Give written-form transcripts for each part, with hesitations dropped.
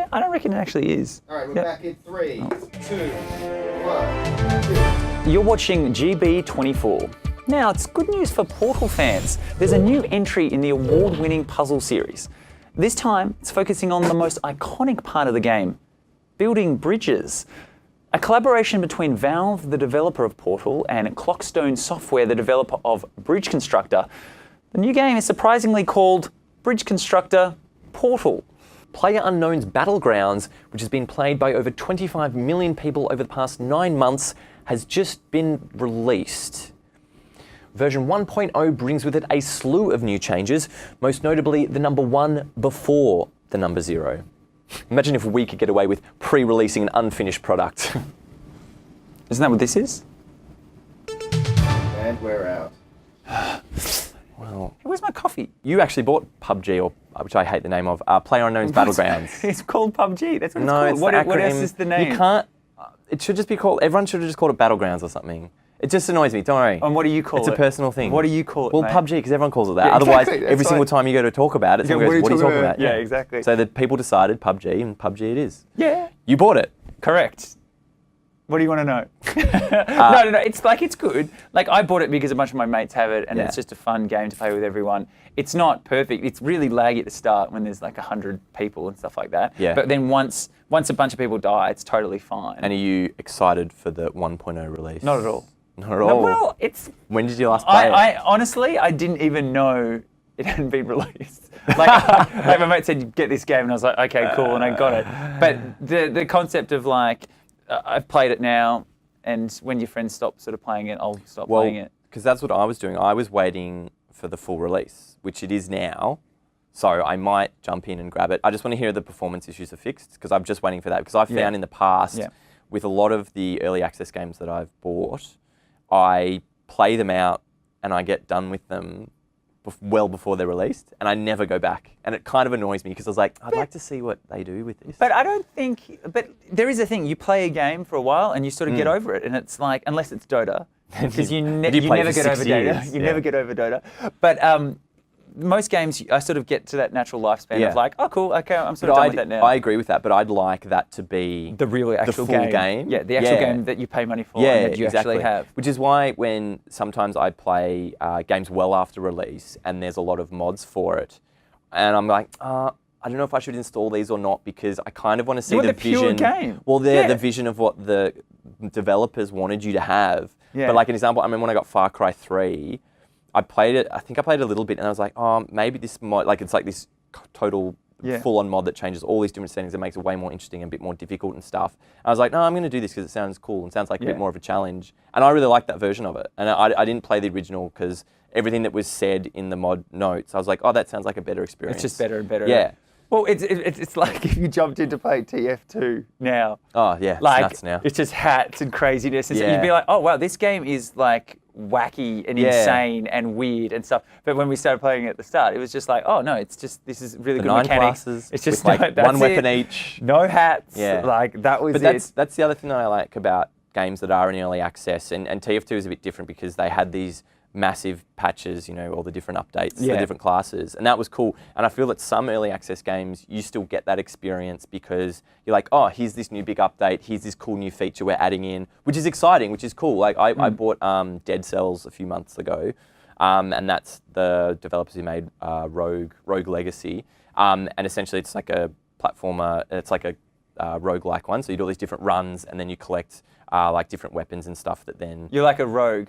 Yeah, I don't reckon it actually is. All right, we're back in 3, 2, 1. You're watching GB24. Now, it's good news for Portal fans. There's a new entry in the award-winning puzzle series. This time, it's focusing on the most iconic part of the game, building bridges. A collaboration between Valve, the developer of Portal, and Clockstone Software, the developer of Bridge Constructor. The new game is surprisingly called Bridge Constructor Portal. PlayerUnknown's Battlegrounds, which has been played by over 25 million people over the past 9 months, has just been released. Version 1.0 brings with it a slew of new changes, most notably the number 1 before the number 0. Imagine if we could get away with pre-releasing an unfinished product. Isn't that what this is? And we're out. Well, Where's my coffee? you actually bought PUBG, or which I hate the name of, PlayerUnknown's Battlegrounds. It's called PUBG. That's what it's No, called. it's What the else acronym. is the name? You can't. It should just be called. Everyone should have just called it Battlegrounds or something. It just annoys me. Don't worry. And what do you call It's it? a personal thing. What do you call it, Well, mate? PUBG, because everyone calls it that. Yeah, Otherwise, exactly, that's every single right. time you go to talk about it, someone goes, "What are you talking about?" Yeah, exactly. So the people decided PUBG, and PUBG it is. Yeah. You bought it. Correct. What do you want to know? No. It's like, it's good. Like, I bought it because a bunch of my mates have it, and Yeah. it's just a fun game to play with everyone. It's not perfect. It's really laggy at the start when there's like 100 people and stuff like that. Yeah. But then once a bunch of people die, it's totally fine. And are you excited for the 1.0 release? Not at all. Not at all. Well, it's. When did you last play it? I honestly, I didn't even know it hadn't been released. Like my mate said, get this game, and I was like, okay, cool, and I got it. But the concept of like, I've played it now, and when your friends stop sort of playing it, I'll stop playing it. Because that's what I was doing. I was waiting for the full release, which it is now. So I might jump in and grab it. I just want to hear the performance issues are fixed, because I'm just waiting for that. Because I've found in the past, with a lot of the early access games that I've bought, I play them out and I get done with them well before they're released, and I never go back. And it kind of annoys me, because I was like, I'd like to see what they do with this. But I don't think. But there is a thing. You play a game for a while and you sort of get over it, and it's like, unless it's Dota, because you never get over Dota. You never get over Dota. But most games, I sort of get to that natural lifespan of like, oh, cool, okay, I'm sort of done with that now. I agree with that, but I'd like that to be the real actual full game. Yeah, the actual game that you pay money for and that you actually have. Which is why when sometimes I play games well after release and there's a lot of mods for it, and I'm like, I don't know if I should install these or not, because I kind of want to see the vision. Pure game. Well, the vision of what the developers wanted you to have. Yeah. But like an example, I remember when I got Far Cry 3, I played it, I think I played it a little bit, and I was like, oh, maybe this mod, like it's like this total full-on mod that changes all these different settings and makes it way more interesting and a bit more difficult and stuff. And I was like, no, I'm going to do this because it sounds cool and sounds like a bit more of a challenge. And I really liked that version of it. And I didn't play the original because everything that was said in the mod notes, I was like, oh, that sounds like a better experience. It's just better and better. Yeah. Well, it's like if you jumped in to play TF2 now. Oh, yeah, like, it's nuts now. It's just hats and craziness. And so you'd be like, oh, wow, this game is like wacky and insane and weird and stuff. But when we started playing it at the start, it was just like, oh, no, it's just, this is really good 9 mechanics. classes It's just with like one weapon each. No hats. Yeah. Like, that was But that's the other thing that I like about games that are in early access. And TF2 is a bit different because they had these massive patches, you know, all the different updates, the different classes, and that was cool. And I feel that some early access games, you still get that experience because you're like, oh, here's this new big update, here's this cool new feature we're adding in, which is exciting, which is cool. Like I bought Dead Cells a few months ago, and that's the developers who made Rogue Legacy, and essentially it's like a platformer, it's like a roguelike one, so you do all these different runs and then you collect like different weapons and stuff that then... You're like a rogue,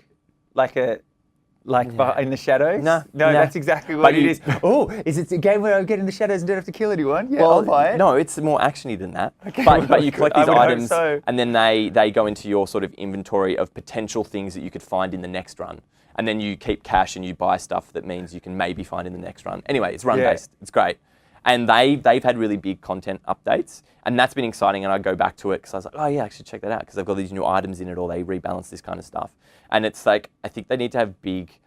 in the shadows? No, that's exactly what it is. Oh, is it a game where I get in the shadows and don't have to kill anyone? Yeah, I'll buy it. No, it's more actiony than that. Okay, but you collect these items so. And then they go into your sort of inventory of potential things that you could find in the next run. And then you keep cash and you buy stuff that means you can maybe find in the next run. Anyway, it's run-based. It's great. And they've had really big content updates, and that's been exciting. And I go back to it because I was like, oh yeah, I should check that out because they've got these new items in it, or they rebalance this kind of stuff. And it's like, I think they need to have big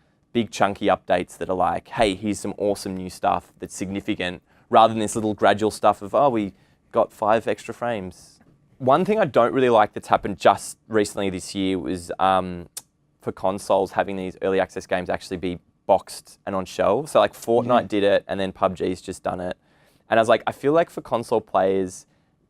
chunky updates that are like, hey, here's some awesome new stuff that's significant, rather than this little gradual stuff of, oh, we got 5 extra frames. One thing I don't really like that's happened just recently this year was for consoles having these early access games actually be boxed and on shelves. So like Fortnite did it, and then PUBG's just done it. And I was like, I feel like for console players,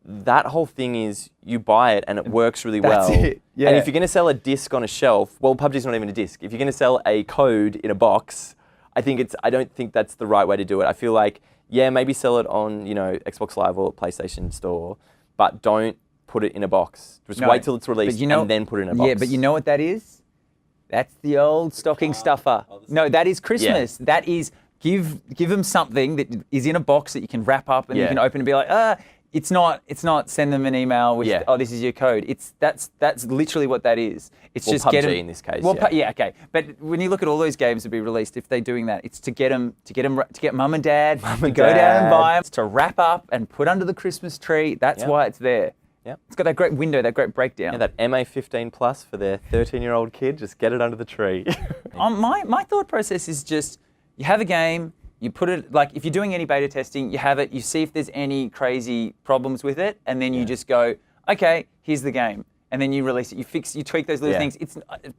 that whole thing is you buy it and it works really That's well. it, yeah. And if you're going to sell a disc on a shelf, well, PUBG's not even a disc. If you're going to sell a code in a box, I don't think that's the right way to do it. I feel like, yeah, maybe sell it on, Xbox Live or PlayStation Store, but don't put it in a box. Just wait till it's released and then put it in a box. Yeah, but you know what that is? That's the old stocking stuffer. No, that is Christmas. Yeah. That is give them something that is in a box that you can wrap up and you can open and be like, it's not send them an email with this is your code. That's literally what that is. It's just PUBG get them in this case. Well, okay. But when you look at all those games that be released, if they're doing that, it's to get mum and dad to go down and buy them, to wrap up and put under the Christmas tree. That's why it's there. Yep. It's got that great window, that great breakdown. Yeah, that MA15 plus for their 13-year-old kid, just get it under the tree. My thought process is just, you have a game, you put it, like if you're doing any beta testing, you have it, you see if there's any crazy problems with it, and then you just go, okay, here's the game. And then you release it, you tweak those little things.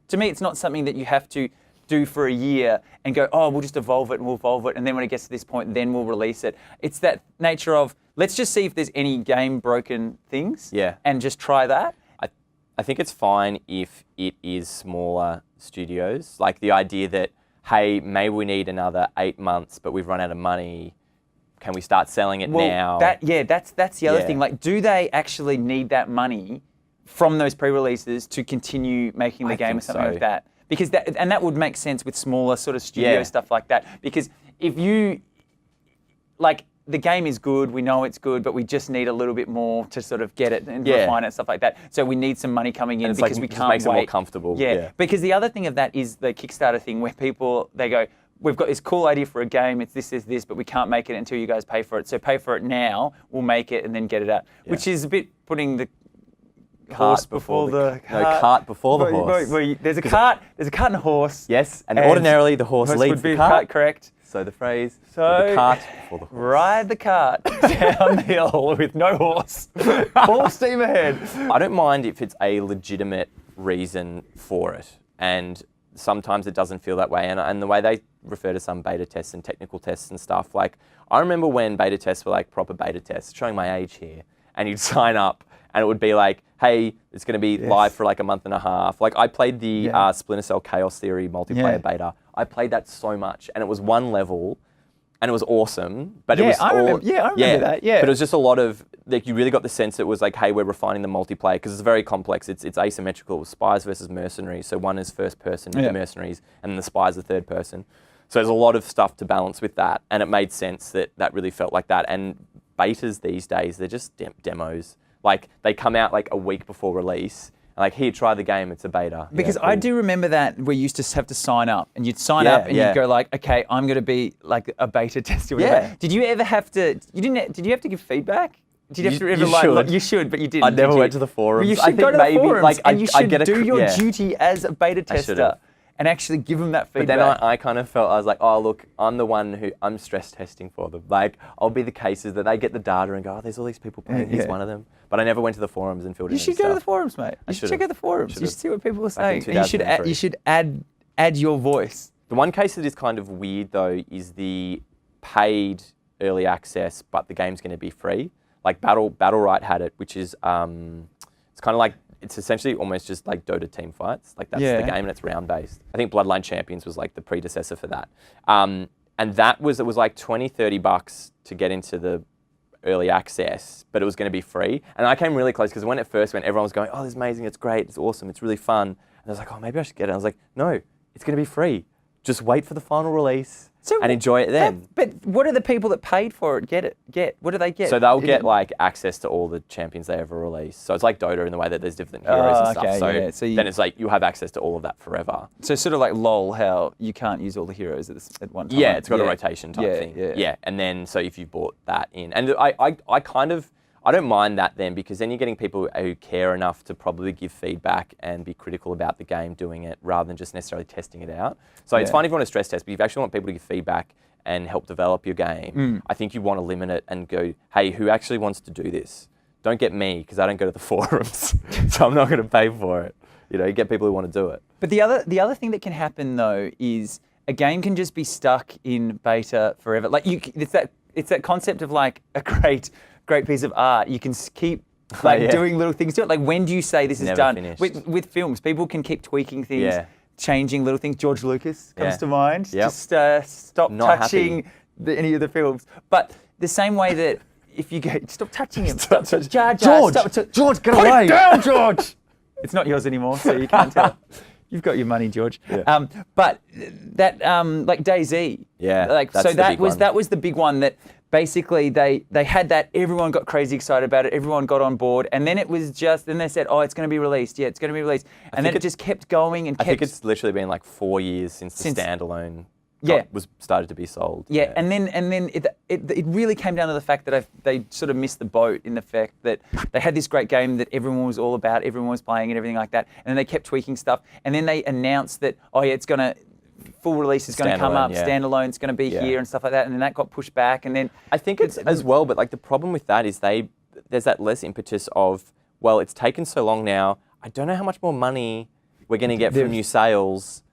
To me, it's not something that you have to do for a year and go, oh, we'll just evolve it and we'll evolve it, and then when it gets to this point, then we'll release it. It's that nature of, let's just see if there's any game broken things and just try that. I think it's fine if it is smaller studios. Like the idea that, hey, maybe we need another 8 months, but we've run out of money. Can we start selling it now? That's the other thing. Like, do they actually need that money from those pre-releases to continue making the game or something like that? Because that would make sense with smaller sort of studio stuff like that. Because if you, like, the game is good, we know it's good, but we just need a little bit more to sort of get it and refine it and stuff like that. So we need some money coming in because we can't wait. Makes it more comfortable. Yeah, because the other thing of that is the Kickstarter thing where people, they go, we've got this cool idea for a game, it's this, but we can't make it until you guys pay for it. So pay for it now, we'll make it and then get it out. Yeah. Which is a bit putting the horse before the cart. No, cart before the horse. There's a cart and a horse. Yes, and ordinarily the horse leads the cart. Correct. So the phrase, the cart before the horse. Ride the cart down the hill with no horse. Full steam ahead. I don't mind if it's a legitimate reason for it. And sometimes it doesn't feel that way. And the way they refer to some beta tests and technical tests and stuff, like I remember when beta tests were like proper beta tests, showing my age here, and you'd sign up and it would be like, hey, it's going to be live for like a month and a half. Like I played the Splinter Cell Chaos Theory multiplayer beta. I played that so much, and it was one level, and it was awesome. But it was I remember that. Yeah, but it was just a lot of like you really got the sense it was like, hey, we're refining the multiplayer because it's very complex. It's asymmetrical. Spies versus mercenaries. So one is first person, the mercenaries, and the spies are third person. So there's a lot of stuff to balance with that, and it made sense that really felt like that. And betas these days, they're just demos. Like they come out like a week before release. Like, here, try the game, it's a beta. Because I do remember that we used to have to sign up, and you'd sign up and you'd go like, okay, I'm going to be like a beta tester. Did you ever have to, did you have to give feedback? Did you have to ever you should, but you didn't. I never went to the forums. Well, you should go to the forums, and you should do your duty as a beta tester and actually give them that feedback. But then I kind of felt, I was like, oh, look, I'm the one who, I'm stress testing for them. Like, I'll be the cases that they get the data and go, oh, there's all these people playing, he's one of them. But I never went to the forums and filled in. You should go to the forums, mate. You should check out the forums. You should see what people are saying. And you should add your voice. The one case that is kind of weird, though, is the paid early access, but the game's going to be free. Like Battle Right had it, which is, it's kind of like, it's essentially almost just like Dota team fights. Like that's the game and it's round based. I think Bloodline Champions was like the predecessor for that. And it was like 20, 30 bucks to get into the early access, but it was going to be free. And I came really close because when it first went, everyone was going, oh, this is amazing, it's great, it's awesome, it's really fun. And I was like, oh, maybe I should get it. And I was like, no, it's going to be free. Just wait for the final release and enjoy it then. But what do the people that paid for it get? What do they get? So they'll get like access to all the champions they ever release. So it's like Dota in the way that there's different heroes and stuff. So then it's like you have access to all of that forever. So sort of like LOL, how you can't use all the heroes at one time. Yeah, it's got a rotation type thing. Yeah, and then so if you bought that in, and I don't mind that then because then you're getting people who care enough to probably give feedback and be critical about the game doing it rather than just necessarily testing it out. So it's fine if you want to stress test, but if you actually want people to give feedback and help develop your game, I think you want to limit it and go, hey, who actually wants to do this? Don't get me because I don't go to the forums, so I'm not going to pay for it. You get people who want to do it. But the other thing that can happen though is a game can just be stuck in beta forever. Like it's that concept of like a great great piece of art. You can keep like doing little things to it. Like when do you say this is Never done? finished. With films, people can keep tweaking things, Yeah. changing little things. George Lucas comes Yeah. to mind. Yep. Just stop Not touching any of the films. But the same way that if you go, stop touching him. Stop, Jar Jar, George, get Put away! it down, George. It's not yours anymore, so you can't tell. You've got your money, George. Yeah. But that, like DayZ. Yeah, Like that's so the that big was one. that was the big one that basically they had that. Everyone got crazy excited about it. Everyone got on board, and then it was just. Then they said, "Oh, it's going to be released. Yeah, it's going to be released." And then it just kept going and I kept. think it's literally been like 4 years since the standalone Yeah. was started to be sold. Yeah, and then it really came down to the fact that they sort of missed the boat in the fact that they had this great game that everyone was all about, everyone was playing and everything like that, and then they kept tweaking stuff, and then they announced that, oh yeah, it's gonna, full release is going to come up, standalone's going to be here and stuff like that, and then that got pushed back, and then I think it's as well, but like the problem with that is there's that less impetus of, well, it's taken so long now, I don't know how much more money we're going to get from new sales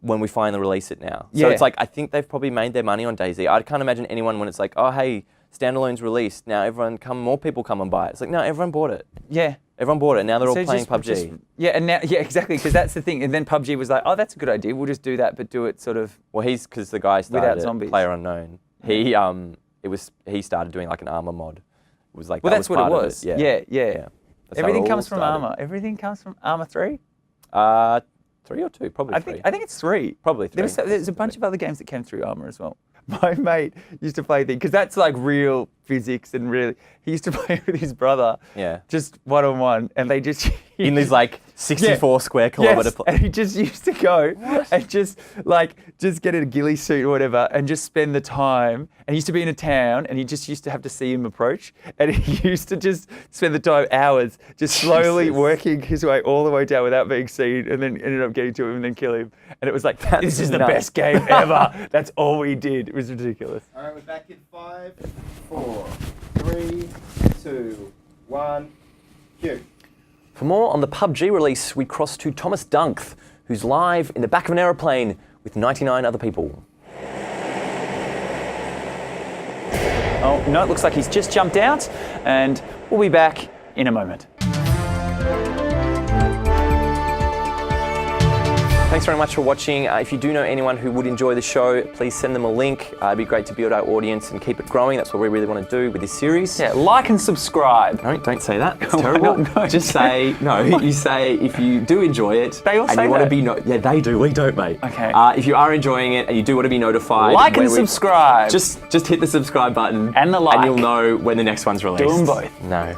when we finally release it now. So it's like, I think they've probably made their money on DayZ. I can't imagine anyone when it's like, oh, hey, standalone's released. Now more people come and buy it. It's like, no, everyone bought it. Yeah. Everyone bought it. Now they're all So playing PUBG. And now, exactly, because that's the thing. And then PUBG was like, oh, that's a good idea. We'll just do that, but do it sort of. Well, because the guy started zombies. PlayerUnknown. He started doing like an armor mod. It was like, Well, that's what it was. Yeah. Yeah. That's how Everything it comes all from started. Armour. Everything comes from Armour 3. 3 or 2? Probably 3. I think it's 3. Probably 3. There's a bunch of other games that came through Armour as well. My mate used to play because that's like real physics and really, he used to play with his brother. Yeah. Just one-on-one, and they just In these like 64 square kilometre. Yes, and he just used to go and just get a ghillie suit or whatever and just spend the time. And he used to be in a town and he just used to have to see him approach. And he used to just spend the time, hours, just slowly working his way all the way down without being seen, and then ended up getting to him and then kill him. And it was like, this is the best game ever. That's all we did. It was ridiculous. All right, we're back in 5, 4, 3, 2, 1, cue. For more on the PUBG release, we cross to Thomas Dunkth, who's live in the back of an aeroplane with 99 other people. Oh, no, it looks like he's just jumped out, and we'll be back in a moment. Thanks very much for watching. If you do know anyone who would enjoy the show, please send them a link. It'd be great to build our audience and keep it growing. That's what we really want to do with this series. Yeah, like and subscribe. No, don't say that. It's terrible. No, just say, no, you say if you do enjoy it They all and say you want to that. be, yeah, they do, we don't, mate. Okay. If you are enjoying it and you do want to be notified. Like and subscribe. Just hit the subscribe button. And the like. And you'll know when the next one's released. Do them both. No.